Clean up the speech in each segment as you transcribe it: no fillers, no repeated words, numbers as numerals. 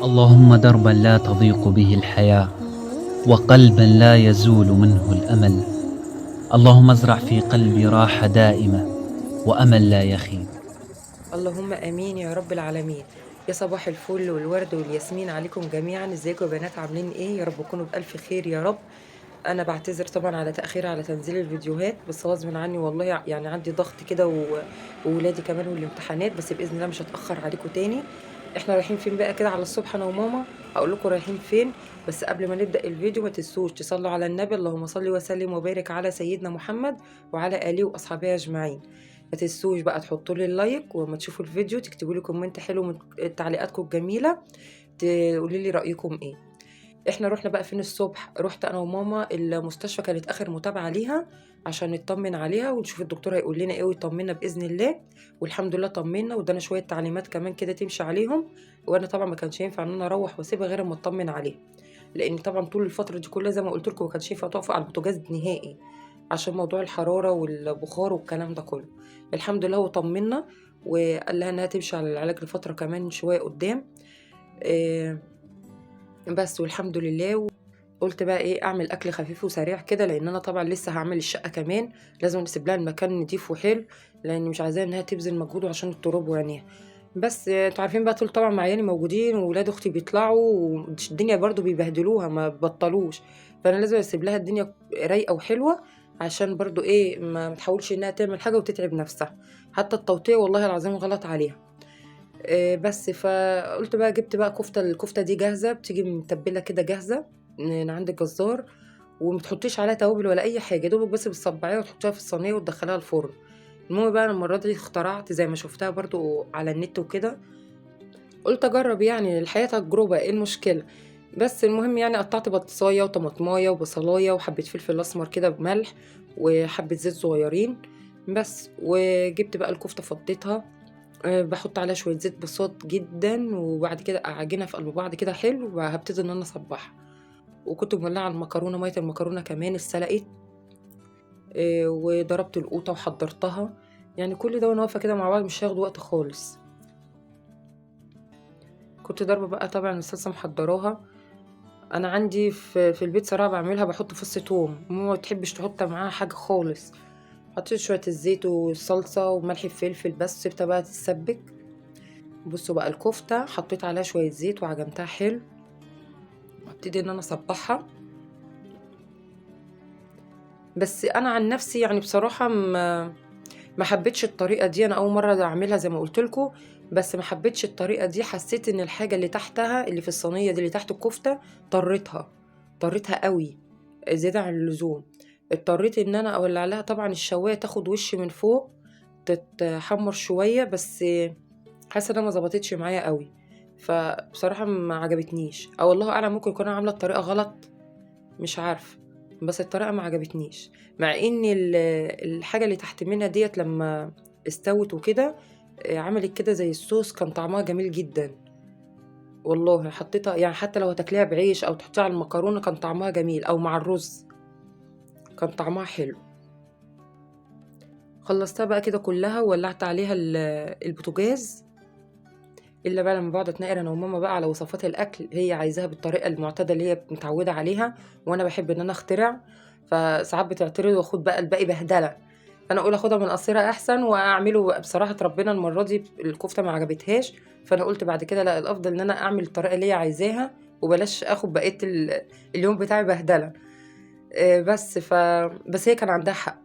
اللهم دربا لا تضيق به الحياة، وقلبا لا يزول منه الأمل. اللهم ازرع في قلبي راحة دائمة وأمل لا يخيب. اللهم امين يا رب العالمين. يا صباح الفل والورد والياسمين عليكم جميعا. ازيكم يا بنات؟ عاملين ايه؟ يا رب تكونوا بالف خير يا رب. انا بعتذر طبعا على تاخير على تنزيل الفيديوهات، بس غصب عني والله، يعني عندي ضغط كده وولادي كمان والامتحانات، بس باذن الله مش هتاخر عليكم تاني. احنا رايحين فين بقى كده على الصبح انا وماما؟ هقول لكم رايحين فين، بس قبل ما نبدا الفيديو ما تنسوش تصلوا على النبي. اللهم صل وسلم وبارك على سيدنا محمد وعلى اله واصحابه اجمعين. ما تنسوش بقى تحطوا لي اللايك، وما تشوفوا الفيديو تكتبوا لي كومنت حلو من تعليقاتكم الجميله، تقولي لي رايكم ايه. احنا رحنا بقى فين الصبح؟ رحت انا وماما المستشفى، كانت اخر متابعه ليها عشان نطمن عليها ونشوف الدكتور هيقول لنا ايه ويطمنا باذن الله. والحمد لله طمنا وادانا شويه تعليمات كمان كده تمشي عليهم. وانا طبعا ما كانش ينفع ان انا اروح واسيبها غير اما اطمن عليها، لان طبعا طول الفتره دي كلها زي ما قلت لكم ما كانش ينفع تقف على البوتاجاز نهائي عشان موضوع الحراره والبخار والكلام ده كله. الحمد لله وطمنا، وقال لها انها تمشي على العلاج لفتره كمان شويه قدام. آه، بس والحمد لله. قلت بقى ايه، اعمل اكل خفيف وسريع كده، لان انا طبعا لسه هعمل الشقه كمان، لازم نسيب لها المكان نضيف وحلو، لان مش عايزاها انها تبذل مجهود عشان التراب وعينيها. بس انتوا عارفين بقى، طول طبعا مع عيالي موجودين وولاد اختي بيطلعوا، والدنيا برضو بيبهدلوها ما بطلوش، فانا لازم اسيب لها الدنيا رايقه وحلوه، عشان برضو ايه ما تحاولش انها تعمل حاجه وتتعب نفسها. حتى التوطية والله العظيم غلط عليها. بس فقلت بقى جبت بقى الكفتة دي جاهزة، بتيجي متبلة كده جاهزة من عند الجزار، ومتحطيش عليها توابل ولا أي حاجة، دوبك بس بتصبعيها وتحطيها في الصينية وتدخليها الفرن. المهم بقى أنا المرة دي اخترعت زي ما شفتها برضو على النت وكده، قلت أجرب، يعني الحياة تجربة، ايه المشكلة؟ بس المهم يعني قطعت بطاطساية وطماطماية وبصلاية وحبة فلفل أسمر كده بملح وحبة زيت صغيرين بس، وجبت بقى الكفتة فضيتها. باحط عليها شوية زيت بساط جدًا، وبعد كده أعجنها في قلب بعض كده حلو، وهابتدي إن أنا أصبّعها. وكنت مولعة المكرونة، مَيّة المكرونة كمان اتسلقت، وضربت القوطة وحضّرتها، يعني كل ده وأنا واقفة كده مع بعض مش هياخد وقت خالص. كنت ضاربة بقى طبعًا الصلصة محضّراها. أنا عندي في البيت صراحة باعملها باحط فص توم، ماما ما بتحبش تحط معاها حاجة خالص. حطيت شوية الزيت والصلصة وملح وفلفل بس، سِبتها بقى تتسبِّك. بُصّوا بقى الكفتة حطيت عليها شوية زيت وعجنتها حلو، وابتدي إن أنا أصبّعها. بس أنا عن نفسي يعني بصراحة ما حبيتش الطريقة دي، أنا أول مرّة أعملها زي ما قُلت لكم، بس ما حبيتش الطريقة دي، حسيت إن الحاجة اللي تحتها اللي في الصينية دي اللي تحت الكفتة طرّيتها أوي زيادة عن اللزوم. اضطريت إن أنا أولّع لها طبعًا الشواية تاخد وِش من فوق، تتحمّر شوية، بس حاسة إنها ما ضبطتش معايا أوي، فبصراحة ما عجبتنيش، أو الله أعلم ممكن يكون أنا عاملة الطريقة غلط، مش عارفة، بس الطريقة ما عجبتنيش، مع إن الحاجة اللي تحت منها ديّة لمّا استوت وكده، عملت كده زي الصوص، كان طعمها جميل جدًا، والله حطيتها يعني حتى لو هتاكليها بعيش أو تحطيها على المكرونة كان طعمها جميل، أو مع الرز كان طعمها حلو. خلّصتها بقى كده كلّها وولّعت عليها البوتاجاز، إلا بقى لمّا باقعد أتناقر أنا وماما بقى على وصفات الأكل، هي عايزاها بالطريقة المعتادة اللي هي متعودة عليها، وأنا باحب إن أنا أخترع، فساعات بتعترض وآخد بقى الباقي بهدلة، فأنا أقول آخدها من قصيرها أحسن وأعمله. بصراحة ربنا المرّة دي الكفتة ما عجبتهاش، فأنا قُلت بعد كده لأ، الأفضل إن أنا أعمل الطريقة اللي هي عايزاها، وبلاش آخد بقية اليوم بتاعي بهدلة. بس بس هي كان عندها حق.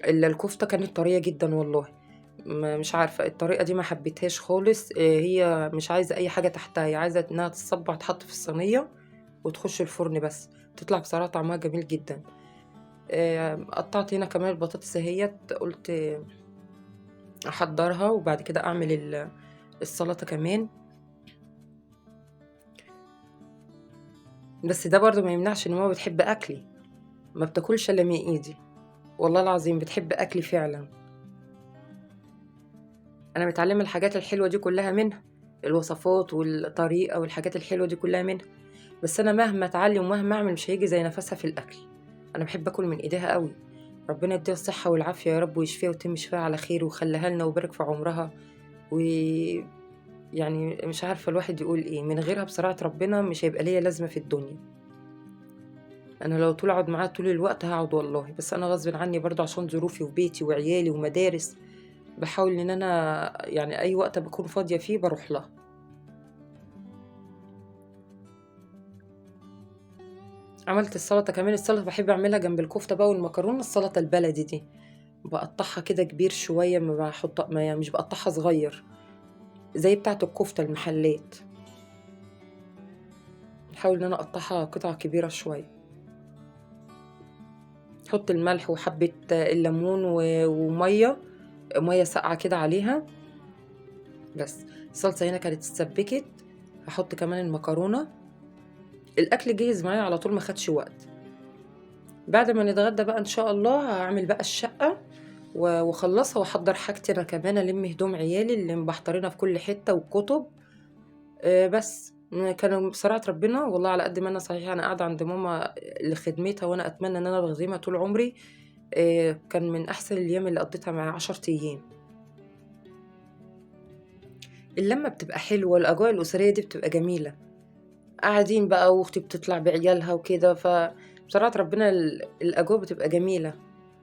الكفتة كانت طرية جدًا والله، مش عارفة الطريقة دي ما حبيتهاش خالص، هي مش عايزة أي حاجة تحتها، هي عايزة إنها تتصبّع تتحط في الصينية وتخش الفرن بس، تطلع بصراحة طعمها جميل جدًا. قطّعت هنا كمان البطاطس أهيّة، قُلت أحضّرها وبعد كده أعمل السلطة كمان، بس ده برضه ما يمنعش إن ماما بتحب أكلي، ما بتاكلش إلا من إيدي، والله العظيم بتحب أكلي فعلًا. أنا متعلمة الحاجات الحلوة دي كلها منها، الوصفات والطريقة والحاجات الحلوة دي كلها منها، بس أنا مهما أتعلم ومهما أعمل مش هيجي زي نفسها في الأكل. أنا باحب آكل من إيديها أوي، ربنا يديها الصحة والعافية يا رب، ويشفيها ويتم شفاها على خير ويخليها لنا ويبارك في عمرها، ويعني يعني مش عارفة الواحد يقول ايه، من غيرها بصراحة ربنا مش هيبقى ليا لازمة في الدنيا. انا لو طول اقعد معاها طول الوقت هقعد والله، بس انا غصب عني برضه عشان ظروفي وبيتي وعيالي ومدارس، بحاول ان انا يعني اي وقت بكون فاضية فيه بروح لها. عملت السلطة كمان. السلطة بحب اعملها جنب الكفتة بقى والمكرونة، السلطة البلدي دي بقطعها كده كبير شوية، ما بحط ما يعني مش بقطعها صغير زي بتاعة الكفتة المحلات، بحاول ان انا اقطعها قطع كبيرة شوية. حط الملح وحبة الليمون ومية، مية ساقعة كده عليها. بس الصلصة هنا كانت اتسبكت. هحط كمان المكرونة. الاكل جاهز معايا على طول، ما خدش وقت. بعد ما نتغدى بقى ان شاء الله هعمل بقى الشقة واخلصها واحضر حاجتي انا كمان، الم هدوم عيالي اللي مبحترينها في كل حتة والكتب. بس كانوا بصراحة ربنا والله على قد ما انا صحيح انا قاعدة عند ماما لخدمتها، وانا اتمنى ان انا بخدمها طول عمري. كان من احسن الايام اللي قضيتها مع 10 ايام. اللمة بتبقى حلوة، والاجواء الاسرية دي بتبقى جميلة. قاعدين بقى واختي بتطلع بعيالها وكده، فبصراحة ربنا الاجواء بتبقى جميلة،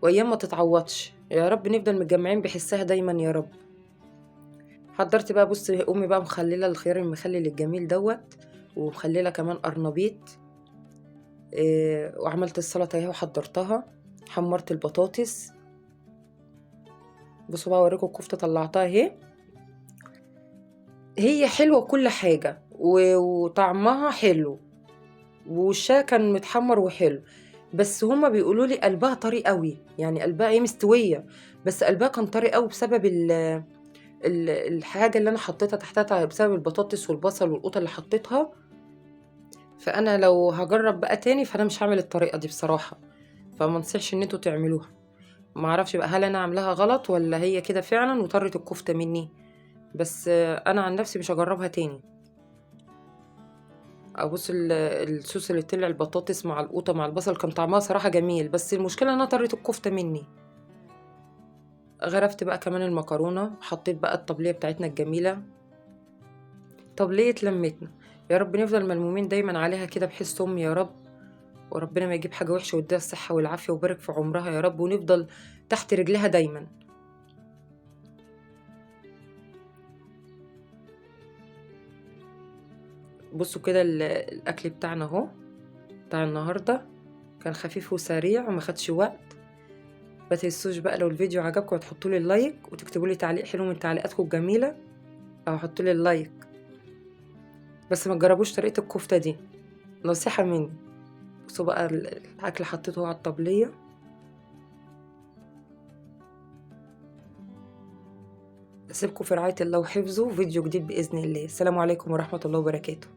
وايام ما تتعوضش. يا رب نفضل متجمعين بحسها دايما يا رب. حضرت بقى، بص امي بقى مخلله الخيار المخلل الجميل دوت، ومخلله كمان قرنبيط. وعملت السلطه اهي وحضرتها. حمرت البطاطس. بصوا بقى اوريكم الكفته طلعتها اهي. هي حلوه كل حاجه وطعمها حلو، ووشها كان متحمر وحلو. بس هما بيقولوا لي قلبها طري قوي، يعني قلبها ايه مستويه، بس قلبها كان طري قوي بسبب الحاجه اللي انا حطيتها تحتها، بسبب البطاطس والبصل والقوطه اللي حطيتها. فانا لو هجرب بقى تاني فانا مش هعمل الطريقه دي بصراحه، فما انصحش ان انتوا تعملوها. ما اعرفش بقى هل انا عاملاها غلط ولا هي كده فعلا وطرت الكفته مني، بس انا عن نفسي مش هجربها تاني. ابص الصوص اللي طلع البطاطس مع القوطه مع البصل كان طعمها صراحه جميل، بس المشكله انها طرت الكفته مني. غرفت بقى كمان المكرونه، حطيت بقى الطبليه بتاعتنا الجميله، طبليه لمتنا. يا رب نفضل ملمومين دايما عليها كده بحس امي يا رب، وربنا ما يجيب حاجة وحشة ويديها الصحة والعافية ويبارك في عمرها يا رب، ونفضل تحت رجلها دايما. بصوا كده الأكل بتاعنا اهو، بتاع النهاردة كان خفيف وسريع وما خدش وقت. ما تنسوش بقى لو الفيديو عجبكم تحطوا لي اللايك وتكتبوا لي تعليق حلو من تعليقاتكم الجميلة، أو حطوا لي اللايك. بس ما تجربوش طريقة الكفتة دي، نصيحة مني. بصوا بقى الأكل حطيته على الطبلية. أسيبكم في رعاية الله وحفظه، فيديو جديد بإذن الله. السلام عليكم ورحمة الله وبركاته.